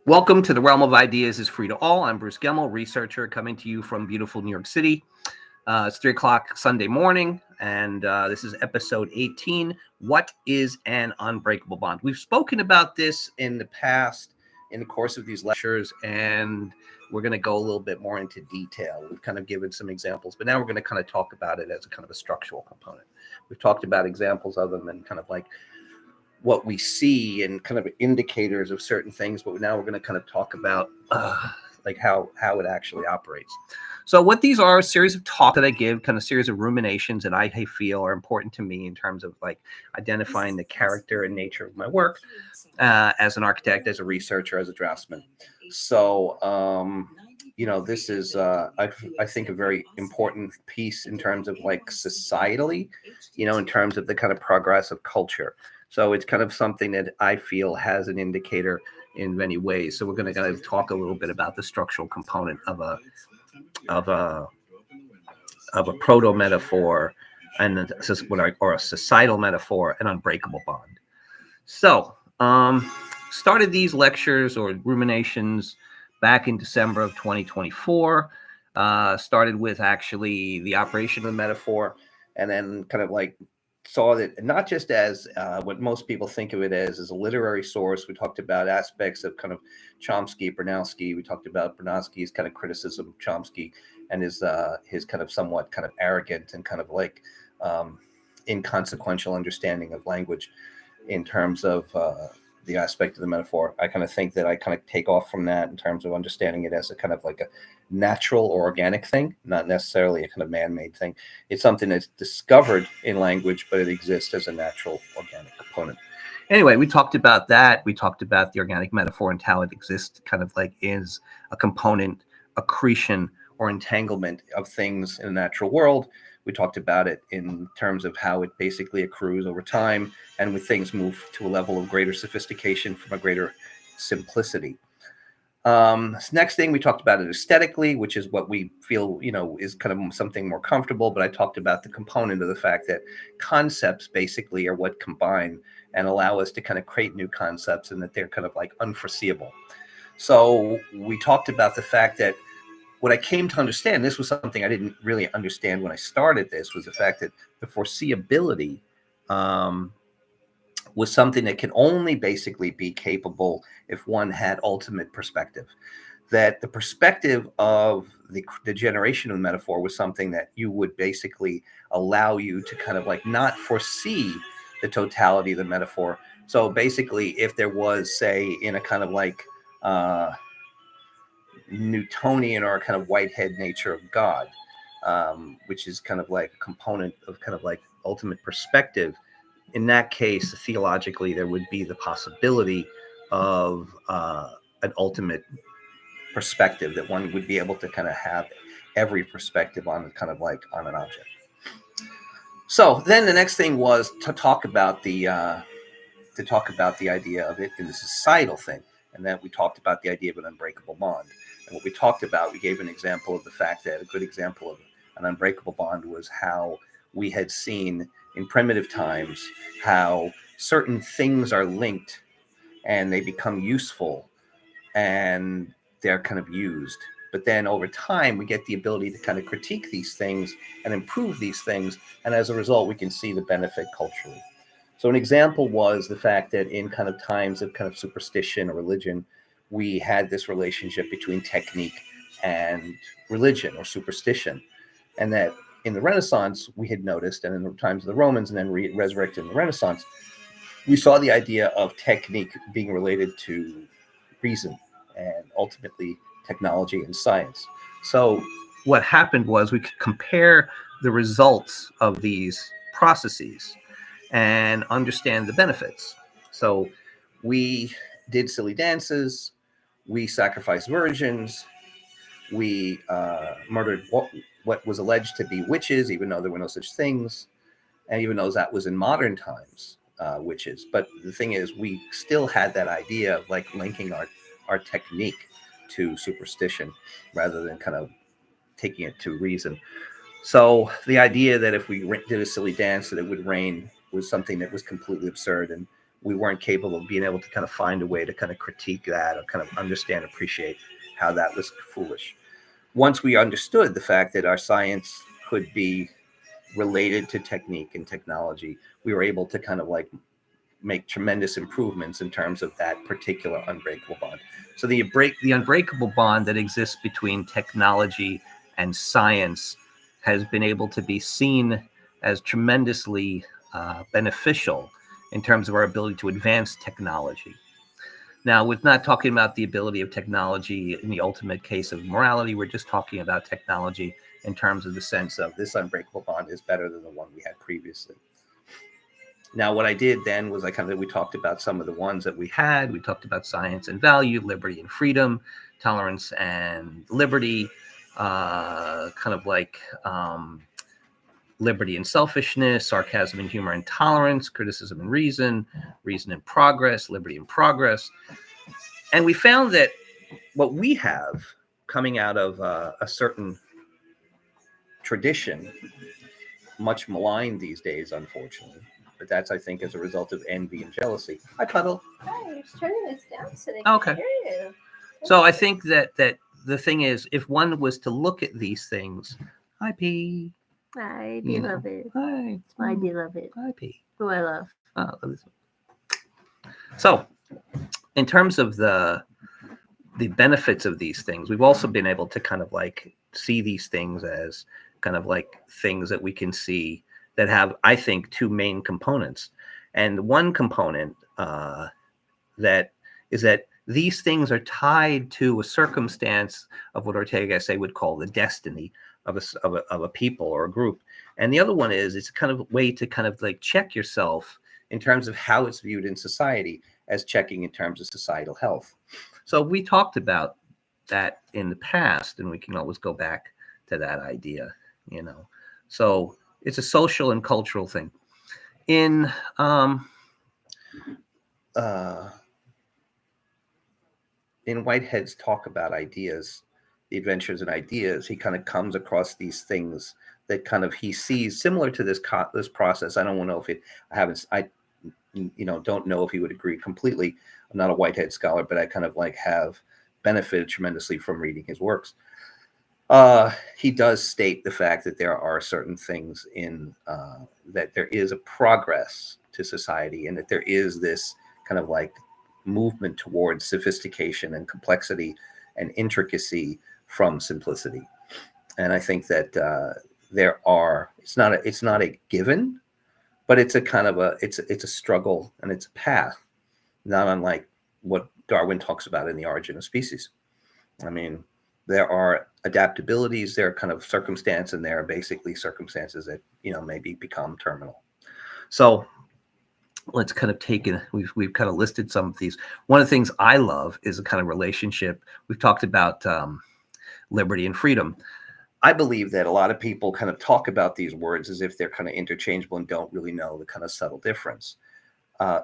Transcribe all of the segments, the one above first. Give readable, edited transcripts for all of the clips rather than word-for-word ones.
Welcome to the Realm of Ideas is Free to All. I'm Bruce Gemmel, researcher coming to you from beautiful New York City. It's 3 o'clock Sunday morning, and this is episode 18. What is an unbreakable bond? We've spoken about this in the past in the course of these lectures, and we're going to go a little bit more into detail. We've kind of given some examples, but now we're going to kind of talk about it as a kind of a structural component. We've talked about examples of them and kind of like what we see and kind of indicators of certain things, but now we're going to kind of talk about like how it actually operates. So what these are a series of talks that I give, kind of series of ruminations that I feel are important to me in terms of like identifying the character and nature of my work as an architect, as a researcher, as a draftsman. So this is I think a very important piece in terms of like societally, in terms of the kind of progress of culture. So it's kind of something that I feel has an indicator in many ways. So we're going to kind of talk a little bit about the structural component of a proto-metaphor and or a societal metaphor, an unbreakable bond. So started these lectures or ruminations back in December of 2024. Started with actually the operation of the metaphor, and then kind of like saw that not just as what most people think of it as a literary source. We talked about aspects of kind of Chomsky, Bernowski. We talked about Bernowski's kind of criticism of Chomsky and his kind of somewhat kind of arrogant and kind of like inconsequential understanding of language in terms of the aspect of the metaphor. I kind of think that I kind of take off from that in terms of understanding it as a kind of like a natural or organic thing, not necessarily a kind of man-made thing. It's something that's discovered in language, but it exists as a natural organic component. Anyway, we talked about that. We talked about the organic metaphor and how it exists kind of like is a component, accretion, or entanglement of things in the natural world. We talked about it in terms of how it basically accrues over time, and with things move to a level of greater sophistication from a greater simplicity. Next thing, we talked about it aesthetically, which is what we feel, is kind of something more comfortable. But I talked about the component of the fact that concepts basically are what combine and allow us to kind of create new concepts, and that they're kind of like unforeseeable. So we talked about the fact that what I came to understand, this was something I didn't really understand when I started this, was the fact that the foreseeability was something that can only basically be capable if one had ultimate perspective. That the perspective of the generation of the metaphor was something that you would basically allow you to kind of like not foresee the totality of the metaphor. So basically, if there was, say, in a kind of like Newtonian or a kind of whitehead nature of God, which is kind of like a component of kind of like ultimate perspective. In that case, theologically, there would be the possibility of an ultimate perspective, that one would be able to kind of have every perspective on kind of like on an object. So then the next thing was to talk about the idea of it in the societal thing, and then we talked about the idea of an unbreakable bond. And what we talked about, we gave an example of the fact that a good example of an unbreakable bond was how we had seen in primitive times how certain things are linked and they become useful and they're kind of used. But then over time, we get the ability to kind of critique these things and improve these things. And as a result, we can see the benefit culturally. So an example was the fact that in kind of times of kind of superstition or religion, we had this relationship between technique and religion or superstition. And that in the Renaissance, we had noticed, and in the times of the Romans, and then resurrected in the Renaissance, we saw the idea of technique being related to reason and ultimately technology and science. So what happened was we could compare the results of these processes and understand the benefits. So we did silly dances, we sacrificed virgins, we murdered what was alleged to be witches, even though there were no such things, and even though that was in modern times, witches. But the thing is, we still had that idea of like linking our technique to superstition rather than kind of taking it to reason. So the idea that if we did a silly dance that it would rain was something that was completely absurd, and we weren't capable of being able to kind of find a way to kind of critique that or kind of understand, appreciate how that was foolish. Once we understood the fact that our science could be related to technique and technology, we were able to kind of like make tremendous improvements in terms of that particular unbreakable bond. So the unbreakable bond that exists between technology and science has been able to be seen as tremendously beneficial in terms of our ability to advance technology. Now, we're not talking about the ability of technology in the ultimate case of morality. We're just talking about technology in terms of the sense of this unbreakable bond is better than the one we had previously. Now, what I did then was we talked about some of the ones that we had. We talked about science and value, liberty and freedom, tolerance and liberty, liberty and selfishness, sarcasm and humor and tolerance, criticism and reason, reason and progress, liberty and progress. And we found that what we have coming out of a certain tradition, much maligned these days, unfortunately, but that's, I think, as a result of envy and jealousy. Hi, Cuddle. Hi, you're turning this down so they Okay. can hear you. So I think that the thing is, if one was to look at these things, hi, P. Hi, You know. beloved. Hi. It's my beloved. Hi, P. Who I love. Oh, love this one. So, in terms of the benefits of these things, we've also been able to kind of like see these things as kind of like things that we can see that have, I think, two main components. And one component that is that these things are tied to a circumstance of what Ortega Gasset would call the destiny of a people or a group. And the other one is it's kind of a way to kind of like check yourself in terms of how it's viewed in society as checking in terms of societal health. So we talked about that in the past, and we can always go back to that idea, you know. So it's a social and cultural thing. In Whitehead's talk about ideas, the adventures in ideas, he kind of comes across these things that kind of he sees similar to this process. I don't know if I don't know if he would agree completely. I'm not a Whitehead scholar, but I kind of like have benefited tremendously from reading his works. He does state the fact that there are certain things in that there is a progress to society, and that there is this kind of like movement towards sophistication and complexity and intricacy from simplicity. And I think that there are. It's not a given, but it's a kind of it's a struggle, and it's a path, not unlike what Darwin talks about in The Origin of Species. I mean, there are adaptabilities, there are kind of circumstance, and there are basically circumstances that maybe become terminal. So let's kind of take it. We've kind of listed some of these. One of the things I love is a kind of relationship. We've talked about liberty and freedom. I believe that a lot of people kind of talk about these words as if they're kind of interchangeable and don't really know the kind of subtle difference.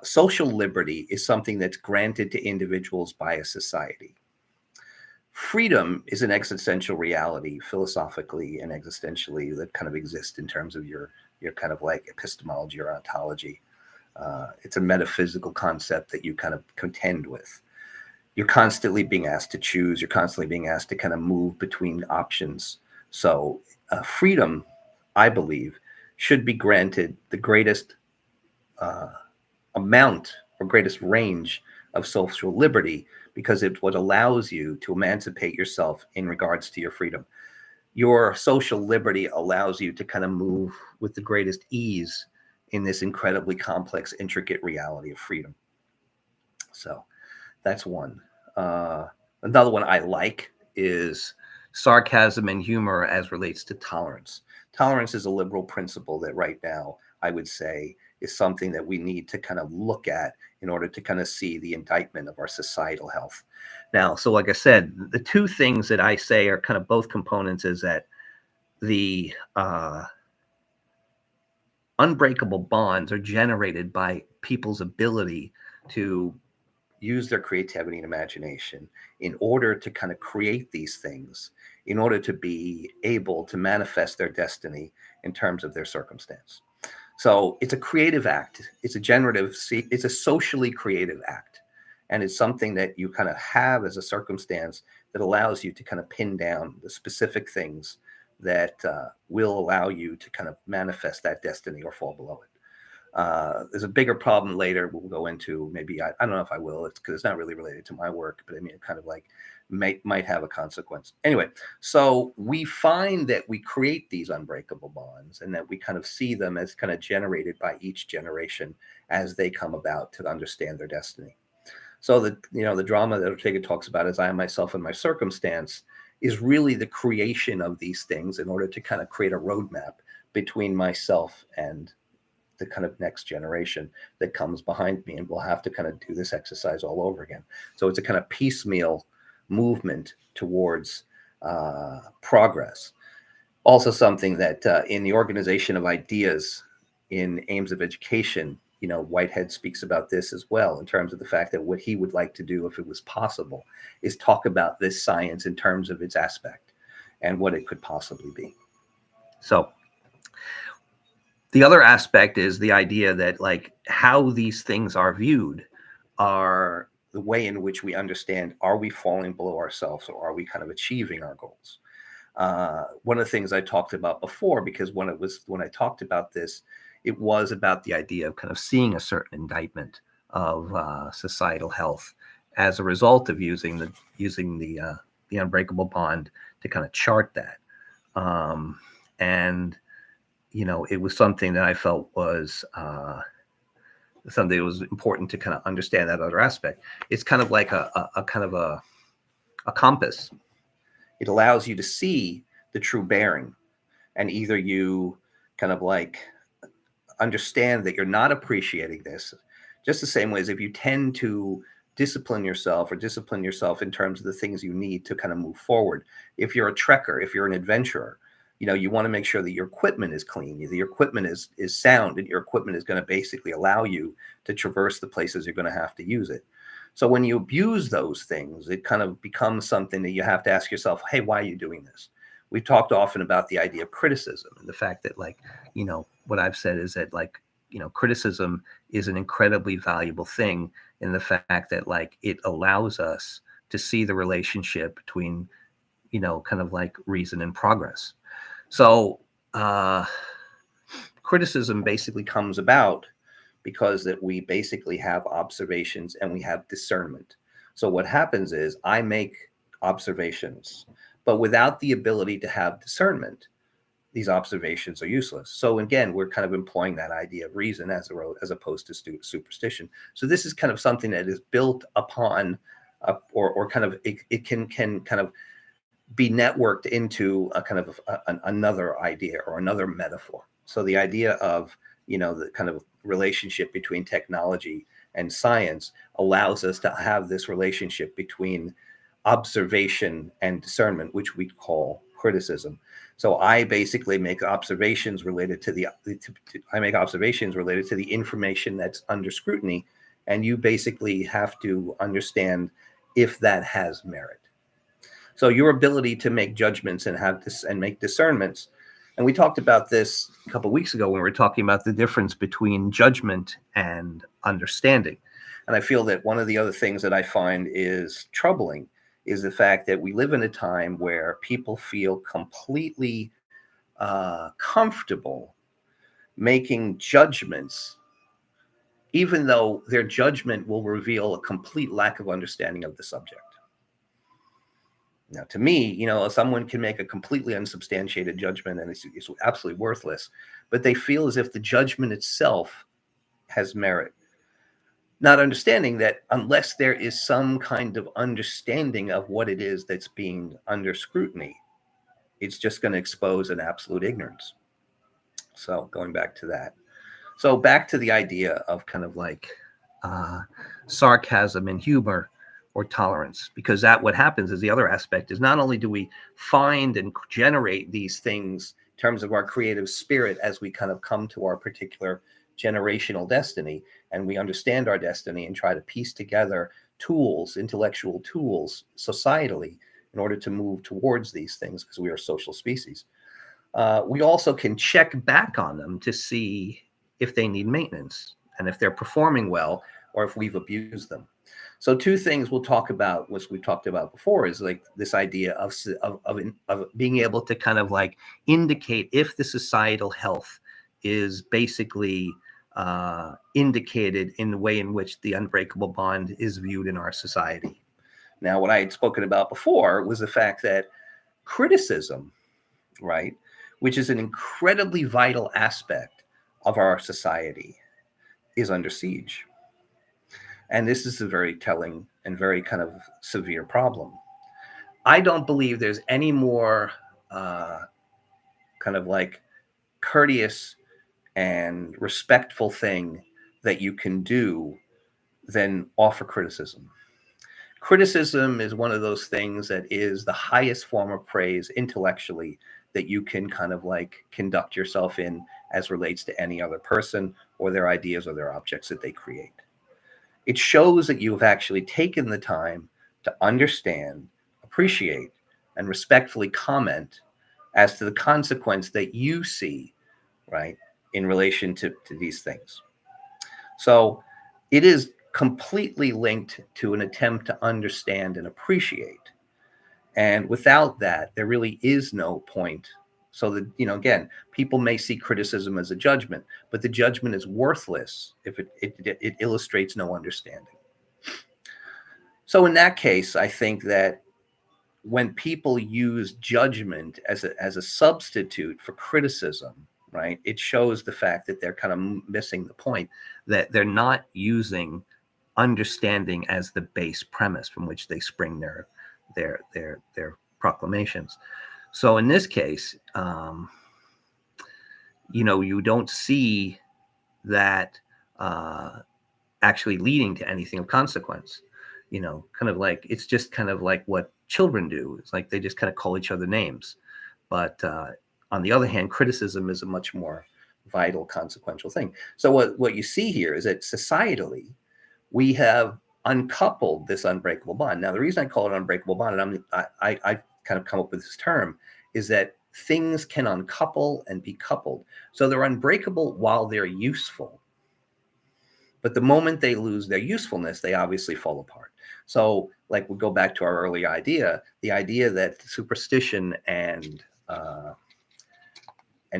Social liberty is something that's granted to individuals by a society. Freedom is an existential reality, philosophically and existentially, that kind of exists in terms of your kind of like epistemology or ontology. It's a metaphysical concept that you kind of contend with. You're constantly being asked to choose. You're constantly being asked to kind of move between options. So freedom, I believe, should be granted the greatest amount or greatest range of social liberty, because it's what allows you to emancipate yourself in regards to your freedom. Your social liberty allows you to kind of move with the greatest ease in this incredibly complex, intricate reality of freedom. So that's one. Another one I like is sarcasm and humor as relates to tolerance. Tolerance is a liberal principle that right now, I would say, is something that we need to kind of look at in order to kind of see the indictment of our societal health. Now, so like I said, the two things that I say are kind of both components is that the unbreakable bonds are generated by people's ability to use their creativity and imagination in order to kind of create these things, in order to be able to manifest their destiny in terms of their circumstance. So it's a creative act. It's a generative, it's a socially creative act. And it's something that you kind of have as a circumstance that allows you to kind of pin down the specific things that will allow you to kind of manifest that destiny or fall below it. There's a bigger problem later we'll go into. Maybe I don't know if I will. It's because it's not really related to my work, but I mean, it kind of like might have a consequence. Anyway, so we find that we create these unbreakable bonds, and that we kind of see them as kind of generated by each generation as they come about to understand their destiny. So the drama that Ortega talks about as I, myself, and my circumstance is really the creation of these things in order to kind of create a roadmap between myself and the kind of next generation that comes behind me, and we'll have to kind of do this exercise all over again. So it's a kind of piecemeal movement towards progress. Also something that in the organization of ideas in aims of education, Whitehead speaks about this as well, in terms of the fact that what he would like to do, if it was possible, is talk about this science in terms of its aspect and what it could possibly be. So the other aspect is the idea that, like, how these things are viewed are the way in which we understand, are we falling below ourselves, or are we kind of achieving our goals? One of the things I talked about before, because when I talked about this, it was about the idea of kind of seeing a certain indictment of societal health as a result of using the unbreakable bond to kind of chart that. And it was something that I felt was something that was important to kind of understand that other aspect. It's kind of like a kind of a compass. It allows you to see the true bearing, and either you kind of like understand that you're not appreciating this, just the same way as if you tend to discipline yourself in terms of the things you need to kind of move forward. If you're a trekker, if you're an adventurer, you want to make sure that your equipment is clean, that your equipment is sound, and your equipment is going to basically allow you to traverse the places you're going to have to use it. So when you abuse those things, it kind of becomes something that you have to ask yourself, hey, why are you doing this? We've talked often about the idea of criticism, and the fact that, like, what I've said is that, like, criticism is an incredibly valuable thing, in the fact that, like, it allows us to see the relationship between, kind of like reason and progress. So criticism basically comes about because that we basically have observations and we have discernment. So what happens is I make observations, but without the ability to have discernment, these observations are useless. So again, we're kind of employing that idea of reason as opposed to superstition. So this is kind of something that is built upon, or kind of it can kind of be networked into a kind of another idea or another metaphor. So the idea of, the kind of relationship between technology and science allows us to have this relationship between observation and discernment, which we call criticism. So I basically make observations related to the information that's under scrutiny, and you basically have to understand if that has merit. So your ability to make judgments and have this and make discernments. And we talked about this a couple of weeks ago when we were talking about the difference between judgment and understanding. And I feel that one of the other things that I find is troubling is the fact that we live in a time where people feel completely comfortable making judgments, even though their judgment will reveal a complete lack of understanding of the subject. Now, to me, someone can make a completely unsubstantiated judgment and it's absolutely worthless, but they feel as if the judgment itself has merit, not understanding that unless there is some kind of understanding of what it is that's being under scrutiny, it's just going to expose an absolute ignorance. So going back to that. So back to the idea of kind of like sarcasm and humor, or tolerance, because that what happens is the other aspect is not only do we find and generate these things in terms of our creative spirit as we kind of come to our particular generational destiny, and we understand our destiny and try to piece together tools, intellectual tools, societally, in order to move towards these things, because we are social species. We also can check back on them to see if they need maintenance and if they're performing well or if we've abused them. So two things we'll talk about, which we've talked about before, is like this idea of being able to kind of like indicate if the societal health is basically indicated in the way in which the unbreakable bond is viewed in our society. Now, what I had spoken about before was the fact that criticism, right, which is an incredibly vital aspect of our society, is under siege. And this is a very telling and very kind of severe problem. I don't believe there's any more kind of like courteous and respectful thing that you can do than offer criticism. Criticism is one of those things that is the highest form of praise intellectually that you can kind of like conduct yourself in as relates to any other person or their ideas or their objects that they create. It shows that you have actually taken the time to understand, appreciate, and respectfully comment as to the consequence that you see, right, in relation to these things. So it is completely linked to an attempt to understand and appreciate. And without that, there really is no point. So that, again, people may see criticism as a judgment, but the judgment is worthless if it illustrates no understanding. So in that case, I think that when people use judgment as a substitute for criticism, right, it shows the fact that they're kind of missing the point, that they're not using understanding as the base premise from which they spring their proclamations. So in this case, you don't see that actually leading to anything of consequence. Kind of like, it's just kind of like what children do. It's like they just kind of call each other names. But on the other hand, criticism is a much more vital, consequential thing. So what you see here is that societally, we have uncoupled this unbreakable bond. Now, the reason I call it unbreakable bond, and I kind of come up with this term, is that things can uncouple and be coupled. So they're unbreakable while they're useful. But the moment they lose their usefulness, they obviously fall apart. So, like, we'll go back to our early idea, the idea that superstition and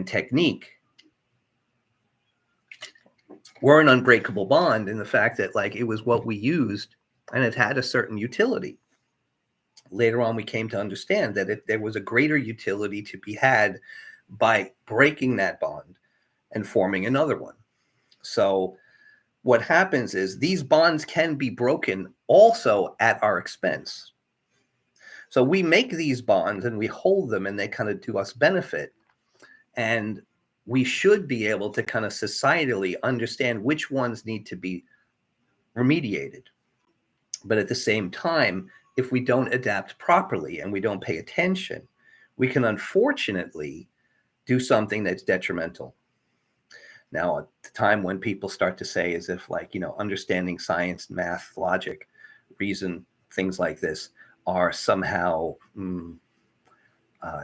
technique were an unbreakable bond in the fact that, like, it was what we used and it had a certain utility. Later on, we came to understand that there was a greater utility to be had by breaking that bond and forming another one. So what happens is these bonds can be broken also at our expense. So we make these bonds and we hold them and they kind of do us benefit. And we should be able to kind of societally understand which ones need to be remediated. But at the same time, if we don't adapt properly and we don't pay attention, we can unfortunately do something that's detrimental. Now, at the time when people start to say as if, like, understanding science, math, logic, reason, things like this are somehow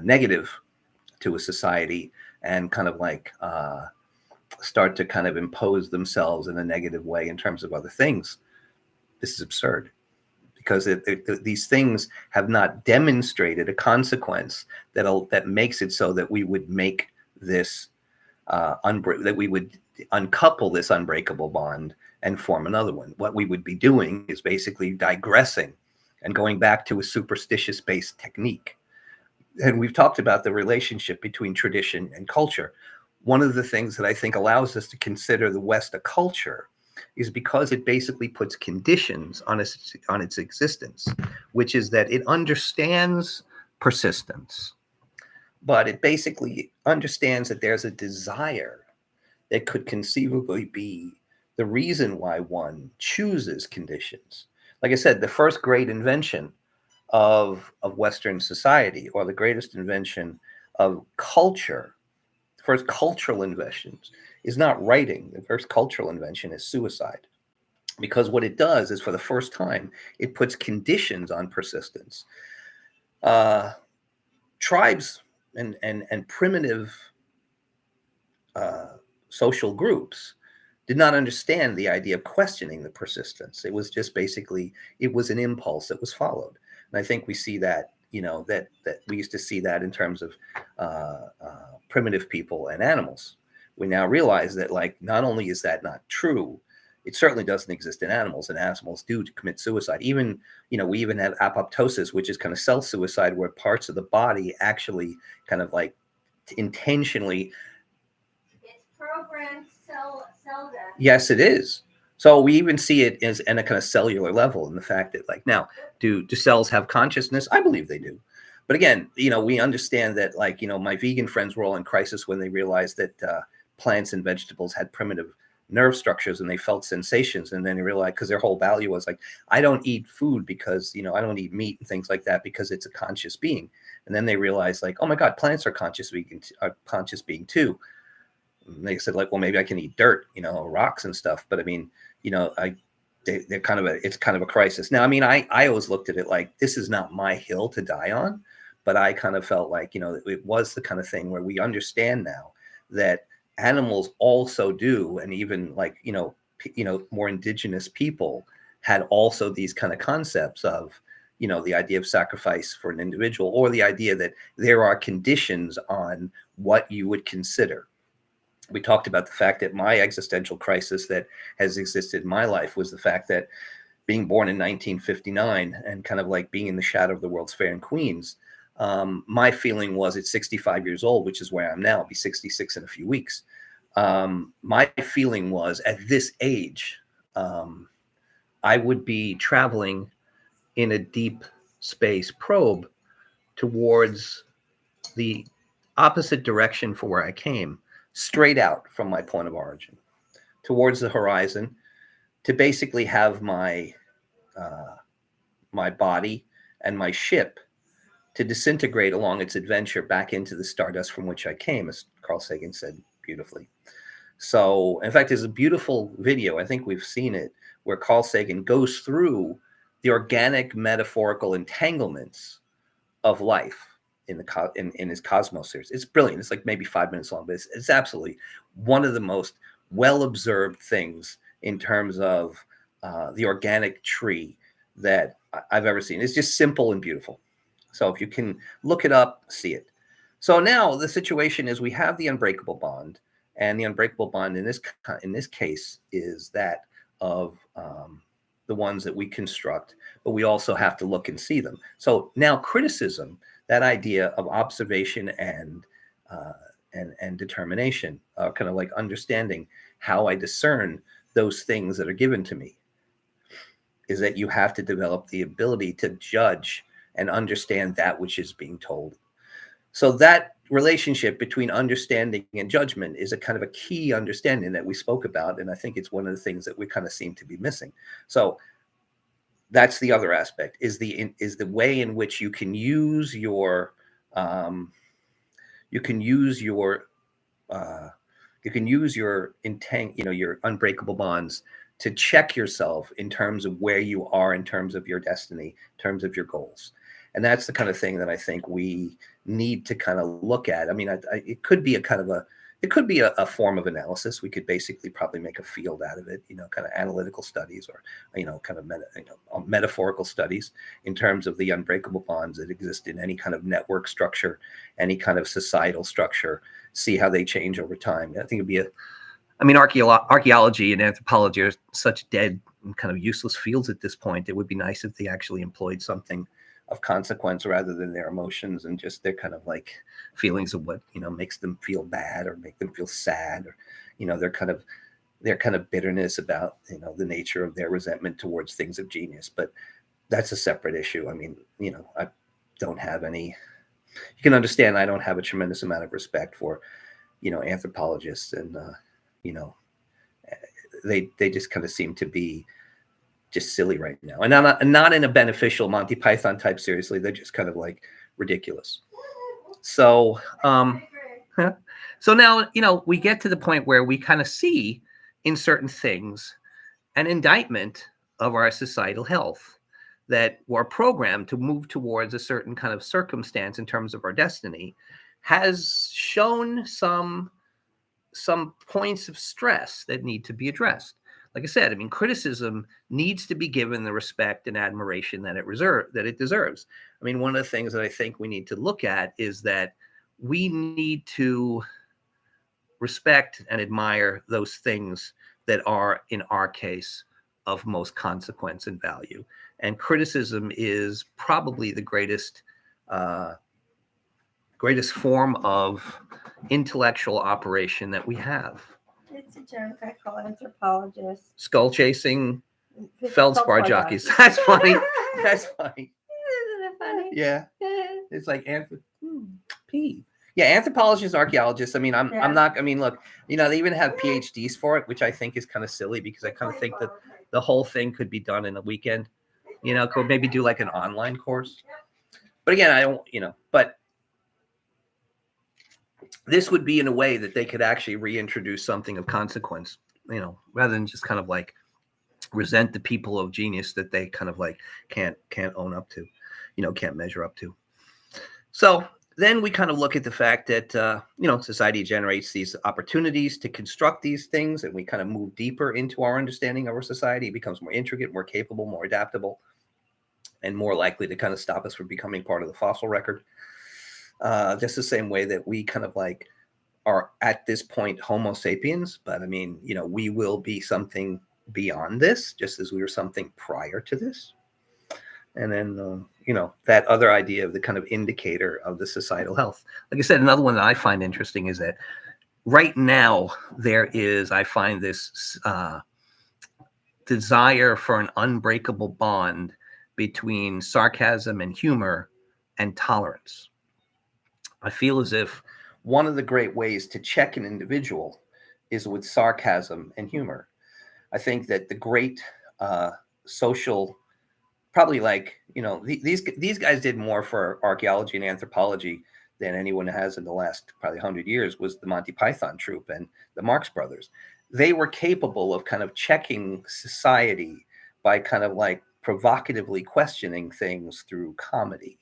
negative to a society and kind of like start to kind of impose themselves in a negative way in terms of other things, this is absurd. Because these things have not demonstrated a consequence that makes it so that we would make this that we would uncouple this unbreakable bond and form another one. What we would be doing is basically digressing and going back to a superstitious-based technique. And we've talked about the relationship between tradition and culture. One of the things that I think allows us to consider the West a culture is because it basically puts conditions on its existence, which is that it understands persistence, but it basically understands that there's a desire that could conceivably be the reason why one chooses conditions. Like I said, the first great invention of Western society, or the greatest invention of culture, the first cultural inventions, is not writing. The first cultural invention is suicide. Because what it does is, for the first time, it puts conditions on persistence. Tribes and primitive social groups did not understand the idea of questioning the persistence. It was just basically, it was an impulse that was followed. And I think we see that, that we used to see that in terms of primitive people and animals. We now realize that, like, not only is that not true, it certainly doesn't exist in animals, and animals do commit suicide. Even, we even have apoptosis, which is kind of cell suicide, where parts of the body actually kind of like intentionally. It's programmed cell death. Yes, it is. So we even see it as in a kind of cellular level, in the fact that, like, now, do cells have consciousness? I believe they do. But again, we understand that, like, my vegan friends were all in crisis when they realized that plants and vegetables had primitive nerve structures and they felt sensations. And then they realized, because their whole value was like, I don't eat food because, I don't eat meat and things like that because it's a conscious being. And then they realized, like, oh my God, plants are conscious being too. And they said, like, well, maybe I can eat dirt, rocks and stuff. But I mean, they're kind of it's kind of a crisis. Now, I mean, I always looked at it like, this is not my hill to die on, but I kind of felt like, it was the kind of thing where we understand now that animals also do, and even, like, more indigenous people had also these kind of concepts of, the idea of sacrifice for an individual, or the idea that there are conditions on what you would consider. We talked about the fact that my existential crisis that has existed in my life was the fact that, being born in 1959 and kind of like being in the shadow of the World's Fair in Queens, my feeling was, at 65 years old, which is where I am now, I'll be 66 in a few weeks. My feeling was, at this age, I would be traveling in a deep space probe towards the opposite direction for where I came, straight out from my point of origin, towards the horizon, to basically have my body and my ship to disintegrate along its adventure back into the stardust from which I came, as Carl Sagan said beautifully. So, in fact, there's a beautiful video, I think we've seen it, where Carl Sagan goes through the organic metaphorical entanglements of life in his Cosmos series. It's brilliant. It's like maybe 5 minutes long, but it's absolutely one of the most well-observed things in terms of the organic tree that I've ever seen. It's just simple and beautiful. So if you can look it up, see it. So now the situation is, we have the unbreakable bond, and the unbreakable bond in this case is that of the ones that we construct, but we also have to look and see them. So now criticism, that idea of observation and determination, kind of like understanding how I discern those things that are given to me, is that you have to develop the ability to judge and understand that which is being told. So that relationship between understanding and judgment is a kind of a key understanding that we spoke about. And I think it's one of the things that we kind of seem to be missing. So that's the other aspect, is the way in which you can use your intent, your unbreakable bonds, to check yourself in terms of where you are, in terms of your destiny, in terms of your goals. And that's the kind of thing that I think we need to kind of look at. I mean, it could be a form of analysis. We could basically probably make a field out of it, kind of analytical studies, or, kind of metaphorical studies in terms of the unbreakable bonds that exist in any kind of network structure, any kind of societal structure, see how they change over time. I think it'd be archaeology and anthropology are such dead and kind of useless fields at this point. It would be nice if they actually employed something of consequence rather than their emotions and just their kind of like feelings of what, makes them feel bad or make them feel sad, or, their kind of bitterness about, the nature of their resentment towards things of genius. But that's a separate issue. I mean, I don't have any, you can understand, I don't have a tremendous amount of respect for, anthropologists, and, they just kind of seem to be just silly right now, and not in a beneficial Monty Python type. Seriously, they're just kind of like ridiculous. So, so now, we get to the point where we kind of see in certain things an indictment of our societal health, that we're programmed to move towards a certain kind of circumstance in terms of our destiny, has shown some some points of stress that need to be addressed. Like I said, I mean, criticism needs to be given the respect and admiration that it deserves. I mean, one of the things that I think we need to look at is that we need to respect and admire those things that are, in our case, of most consequence and value. And criticism is probably the greatest form of intellectual operation that we have. It's a joke. I call anthropologists Skull chasing feldspar jockeys. That's funny. That's funny. Isn't it funny? Yeah. It's like P. Yeah, anthropologists, archaeologists. I mean, I'm not. I mean, look, they even have PhDs for it, which I think is kind of silly because I kind of think that the whole thing could be done in a weekend. Could maybe do like an online course. But again, I don't. But this would be in a way that they could actually reintroduce something of consequence. Rather than just kind of like resent the people of genius that they kind of like can't own up to, can't measure up to. So then we kind of look at the fact that, society generates these opportunities to construct these things, and we kind of move deeper into our understanding of our society. It becomes more intricate, more capable, more adaptable, and more likely to kind of stop us from becoming part of the fossil record. Just the same way that we kind of like are at this point Homo sapiens, but I mean, we will be something beyond this, just as we were something prior to this. And then, that other idea of the kind of indicator of the societal health. Like I said, another one that I find interesting is that right now I find this desire for an unbreakable bond between sarcasm and humor and tolerance. I feel as if one of the great ways to check an individual is with sarcasm and humor. I think that the great social, probably like, these guys did more for archaeology and anthropology than anyone has in the last probably 100 years, was the Monty Python troupe and the Marx Brothers. They were capable of kind of checking society by kind of like provocatively questioning things through comedy.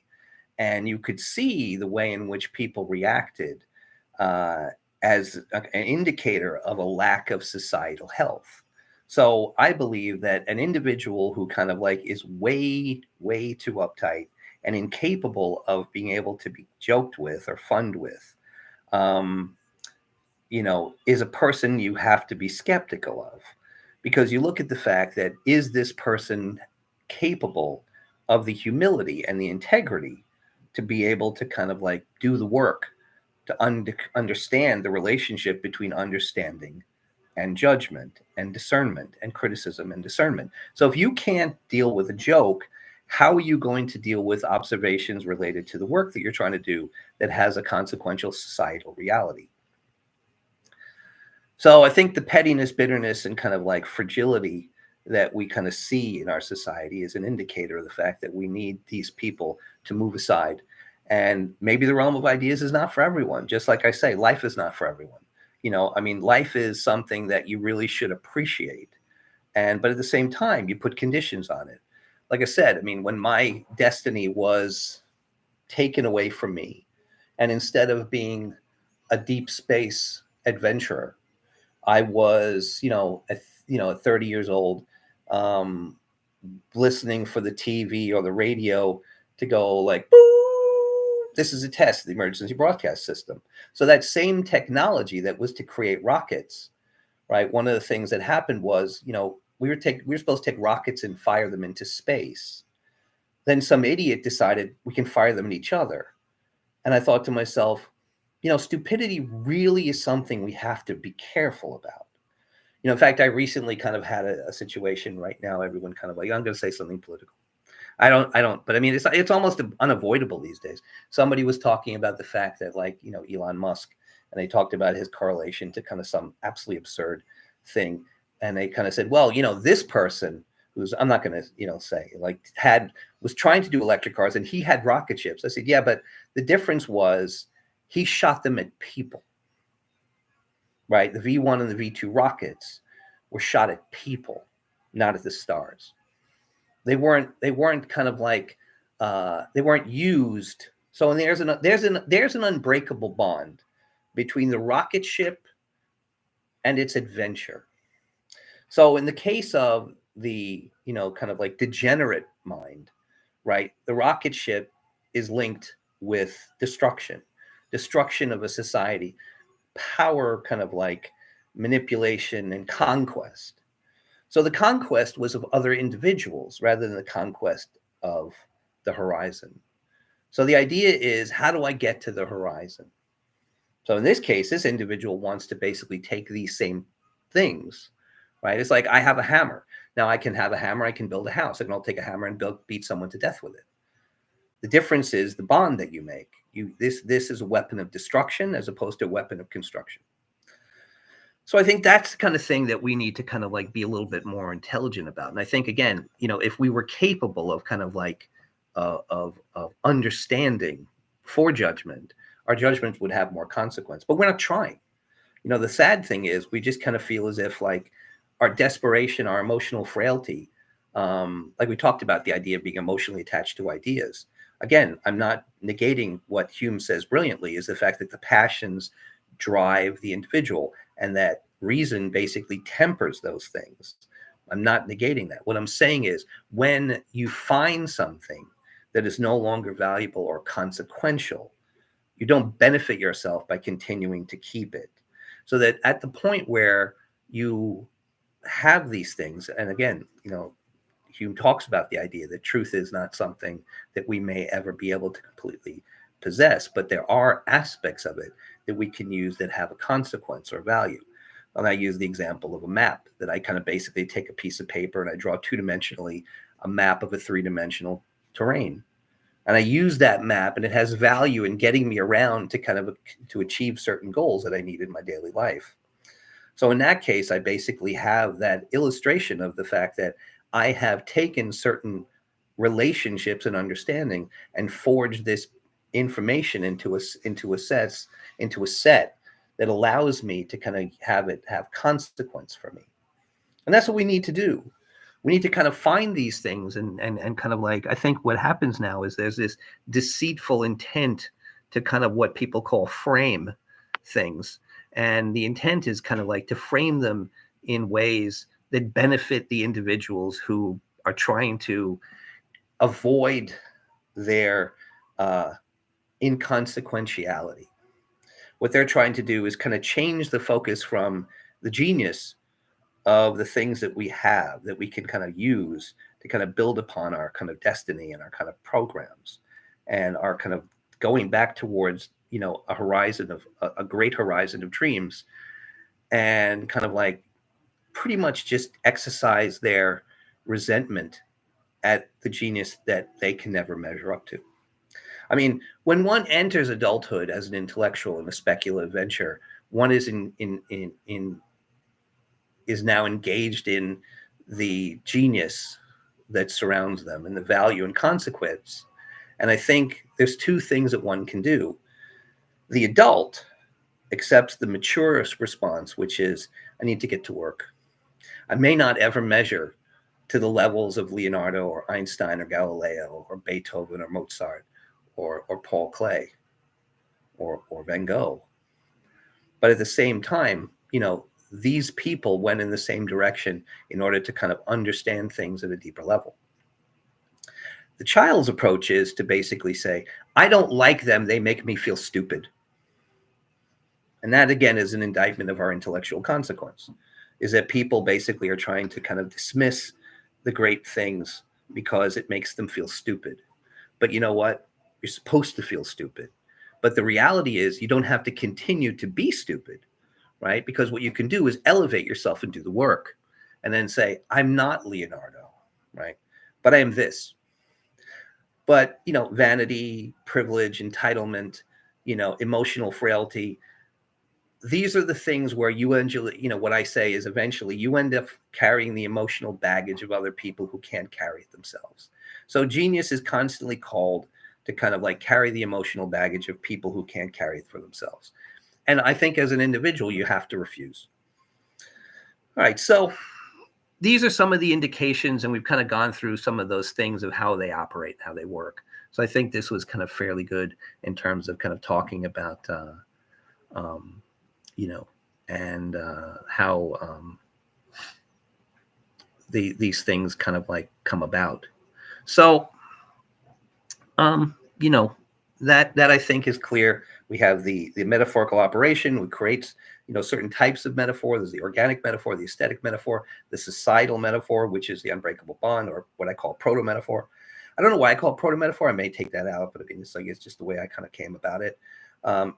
And you could see the way in which people reacted as an indicator of a lack of societal health. So I believe that an individual who kind of like is way, way too uptight and incapable of being able to be joked with or funned with, is a person you have to be skeptical of, because you look at the fact that, is this person capable of the humility and the integrity to be able to kind of like do the work to understand the relationship between understanding and judgment and discernment and criticism and discernment. So if you can't deal with a joke, how are you going to deal with observations related to the work that you're trying to do that has a consequential societal reality? So I think the pettiness, bitterness, and kind of like fragility that we kind of see in our society is an indicator of the fact that we need these people to move aside. And maybe the realm of ideas is not for everyone. Just like I say, life is not for everyone. Life is something that you really should appreciate. But at the same time, you put conditions on it. Like I said, when my destiny was taken away from me, and instead of being a deep space adventurer, I was, at 30 years old, listening for the TV or the radio to go like, boo, this is a test of the emergency broadcast system. So that same technology that was to create rockets, right? One of the things that happened was, we were supposed to take rockets and fire them into space. Then some idiot decided we can fire them at each other. And I thought to myself, stupidity really is something we have to be careful about. In fact, I recently kind of had a situation right now. Everyone kind of like, I'm going to say something political. I don't, but it's almost unavoidable these days. Somebody was talking about the fact that Elon Musk, and they talked about his correlation to kind of some absolutely absurd thing. And they kind of said, well, this person who's, I'm not going to, say was trying to do electric cars and he had rocket ships. I said, yeah, but the difference was he shot them at people, right? The V1 and the V2 rockets were shot at people, not at the stars. They weren't kind of like, they weren't used. So there's an unbreakable bond between the rocket ship and it's adventure. So in the case of the, kind of like degenerate mind, right? The rocket ship is linked with destruction of a society, power, kind of like manipulation and conquest. So the conquest was of other individuals rather than the conquest of the horizon. So the idea is, how do I get to the horizon? So in this case, this individual wants to basically take these same things, right? It's like, I have a hammer. Now I can have a hammer, I can build a house. I can all take a hammer and beat someone to death with it. The difference is the bond that you make. This is a weapon of destruction as opposed to a weapon of construction. So I think that's the kind of thing that we need to kind of like be a little bit more intelligent about. And I think, again, if we were capable of kind of like of understanding for judgment, our judgment would have more consequence. But we're not trying. The sad thing is we just kind of feel as if like our desperation, our emotional frailty, like we talked about the idea of being emotionally attached to ideas. Again, I'm not negating what Hume says brilliantly, is the fact that the passions drive the individual and that reason basically tempers those things. I'm not negating that. What I'm saying is, when you find something that is no longer valuable or consequential, you don't benefit yourself by continuing to keep it. So that at the point where you have these things, and again, Hume talks about the idea that truth is not something that we may ever be able to completely possess, but there are aspects of it that we can use that have a consequence or value. And I use the example of a map, that I kind of basically take a piece of paper and I draw two-dimensionally a map of a three-dimensional terrain. And I use that map, and it has value in getting me around to kind of to achieve certain goals that I need in my daily life. So in that case, I basically have that illustration of the fact that I have taken certain relationships and understanding and forged this information into a set that allows me to kind of have it have consequence for me. And that's what we need to do. We need to kind of find these things and kind of like, I think what happens now is there's this deceitful intent to kind of what people call frame things. And the intent is kind of like to frame them in ways that benefit the individuals who are trying to avoid their inconsequentiality. What they're trying to do is kind of change the focus from the genius of the things that we have that we can kind of use to kind of build upon our kind of destiny and our kind of programs and our kind of going back towards a horizon of a great horizon of dreams, and kind of like pretty much just exercise their resentment at the genius that they can never measure up to. I mean, when one enters adulthood as an intellectual in a speculative venture, one is is now engaged in the genius that surrounds them and the value and consequence. And I think there's two things that one can do. The adult accepts the mature response, which is, I need to get to work. I may not ever measure to the levels of Leonardo or Einstein or Galileo or Beethoven or Mozart or Paul Klee or Van Gogh. But at the same time, these people went in the same direction in order to kind of understand things at a deeper level. The child's approach is to basically say, I don't like them, they make me feel stupid. And that, again, is an indictment of our intellectual consequence, is that people basically are trying to kind of dismiss the great things because it makes them feel stupid. But you know what? You're supposed to feel stupid. But the reality is you don't have to continue to be stupid, right? Because what you can do is elevate yourself and do the work and then say, I'm not Leonardo, right? But I am this. But, vanity, privilege, entitlement, emotional frailty, these are the things where you eventually, what I say is eventually you end up carrying the emotional baggage of other people who can't carry it themselves. So genius is constantly called to kind of like carry the emotional baggage of people who can't carry it for themselves. And I think as an individual, you have to refuse. All right. So these are some of the indications, and we've kind of gone through some of those things of how they operate, how they work. So I think this was kind of fairly good in terms of kind of talking about, and how these things kind of like come about. So, you know, that I think is clear. We have the metaphorical operation, which creates certain types of metaphor. There's the organic metaphor, the aesthetic metaphor, the societal metaphor, which is the unbreakable bond, or what I call proto-metaphor. I don't know why I call it proto-metaphor. I may take that out, but it's just the way I kind of came about it.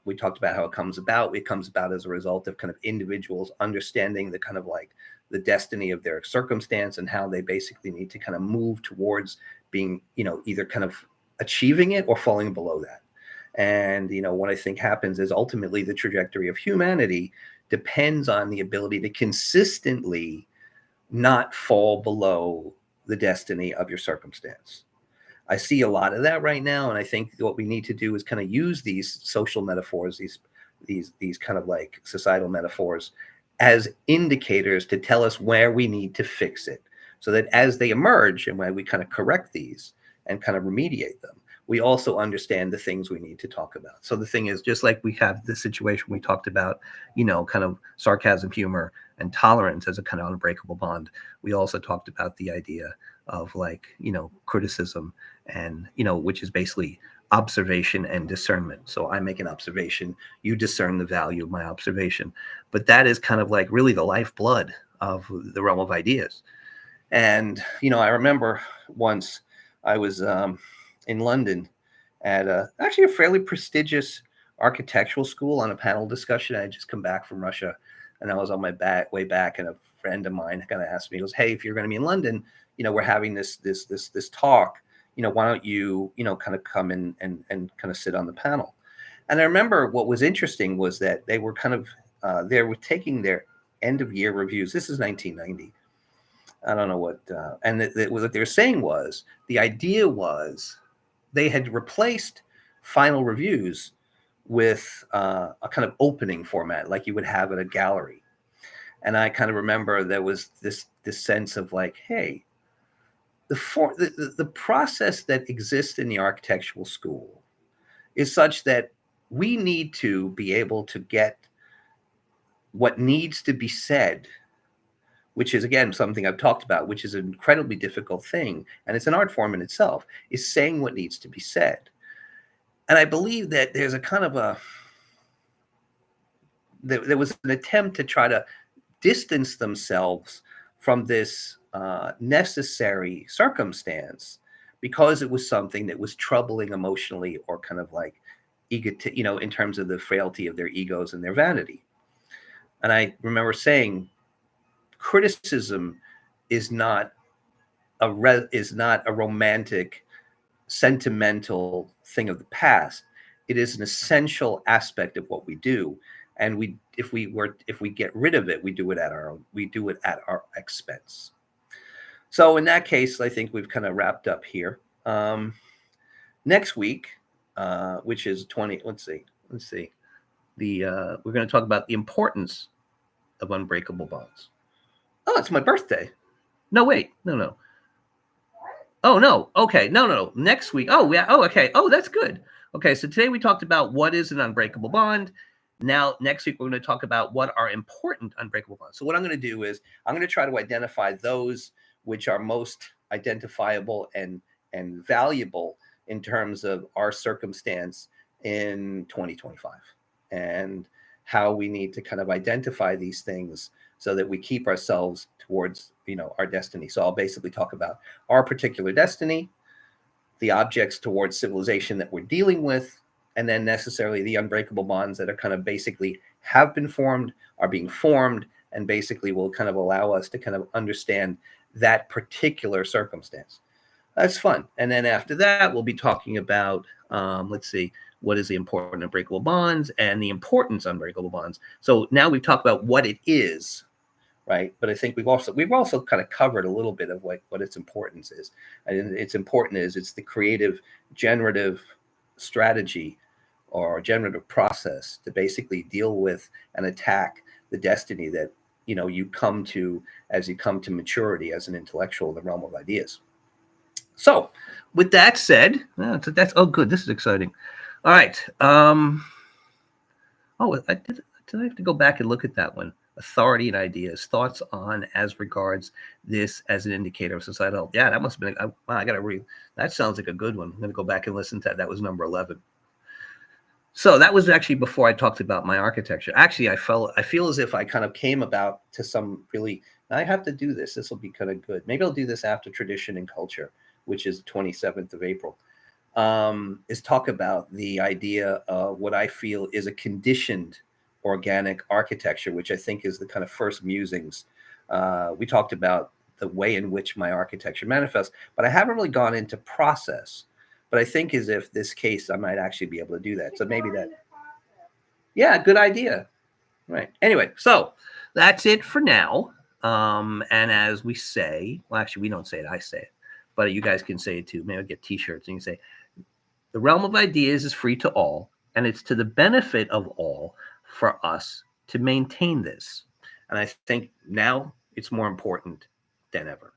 We talked about how it comes about. It comes about as a result of kind of individuals understanding the kind of like the destiny of their circumstance and how they basically need to kind of move towards being, either kind of achieving it or falling below that. And, what I think happens is ultimately the trajectory of humanity depends on the ability to consistently not fall below the destiny of your circumstance. I see a lot of that right now, and I think what we need to do is kind of use these social metaphors, these kind of like societal metaphors, as indicators to tell us where we need to fix it, so that as they emerge and when we kind of correct these and kind of remediate them, we also understand the things we need to talk about. So the thing is, just like we have the situation we talked about, kind of sarcasm, humor, and tolerance as a kind of unbreakable bond, we also talked about the idea of like, criticism and, which is basically observation and discernment. So I make an observation, you discern the value of my observation. But that is kind of like really the lifeblood of the realm of ideas. And, I remember once I was in London at actually a fairly prestigious architectural school on a panel discussion. I had just come back from Russia, and I was on my way back, and a friend of mine kind of asked me, he goes, "Hey, if you're going to be in London, we're having this talk. Why don't you, kind of come in and kind of sit on the panel?" And I remember what was interesting was that they were kind of they were taking their end of year reviews. This is 1990. I don't know what, and what they were saying was the idea was they had replaced final reviews with a kind of opening format like you would have at a gallery. And I kind of remember there was this sense of like, hey, the process that exists in the architectural school is such that we need to be able to get what needs to be said, which is again something I've talked about, which is an incredibly difficult thing, and it's an art form in itself, is saying what needs to be said. And I believe that there's a kind of there was an attempt to try to distance themselves from this necessary circumstance because it was something that was troubling emotionally or kind of like in terms of the frailty of their egos and their vanity. And I remember saying, criticism is not is not a romantic, sentimental thing of the past. It is an essential aspect of what we do, and if we get rid of it, we do it at our expense. So in that case, I think we've kind of wrapped up here. Next week, which is 20. Let's see. We're going to talk about the importance of unbreakable bonds. Oh, it's my birthday. No, wait. No. Oh, no. Okay. No. Next week. Oh, yeah. Oh, okay. Oh, that's good. Okay. So today we talked about what is an unbreakable bond. Now, next week, we're going to talk about what are important unbreakable bonds. So what I'm going to do is I'm going to try to identify those which are most identifiable and valuable in terms of our circumstance in 2025, and how we need to kind of identify these things so that we keep ourselves towards our destiny. So I'll basically talk about our particular destiny, the objects towards civilization that we're dealing with, and then necessarily the unbreakable bonds that are kind of basically have been formed, are being formed, and basically will kind of allow us to kind of understand that particular circumstance. That's fun. And then after that, we'll be talking about, let's see, what is the important unbreakable bonds and the importance of unbreakable bonds. So now we've talked about what it is, right? But I think we've also kind of covered a little bit of what its importance is. And its important is it's the creative, generative strategy or generative process to basically deal with and attack the destiny that you come to as you come to maturity as an intellectual in the realm of ideas. So, with that said, that's oh good. This is exciting. All right. Oh, did I have to go back and look at that one. Authority and ideas, thoughts on as regards this as an indicator of societal health. Yeah, that must have been, wow, I got to read. That sounds like a good one. I'm going to go back and listen to that. That was number 11. So that was actually before I talked about my architecture. Actually, I feel as if I kind of came about to some really, I have to do this. This will be kind of good. Maybe I'll do this after tradition and culture, which is the 27th of April. Is talk about the idea of what I feel is a conditioned organic architecture, which I think is the kind of first musings. We talked about the way in which my architecture manifests, but I haven't really gone into process. But I think as if this case, I might actually be able to do that. So maybe that, yeah, good idea. Right. Anyway, so that's it for now. And as we say, well, actually, we don't say it, I say it, but you guys can say it too. Maybe I'll get t-shirts and you can say, the realm of ideas is free to all, and it's to the benefit of all for us to maintain this. And I think now it's more important than ever.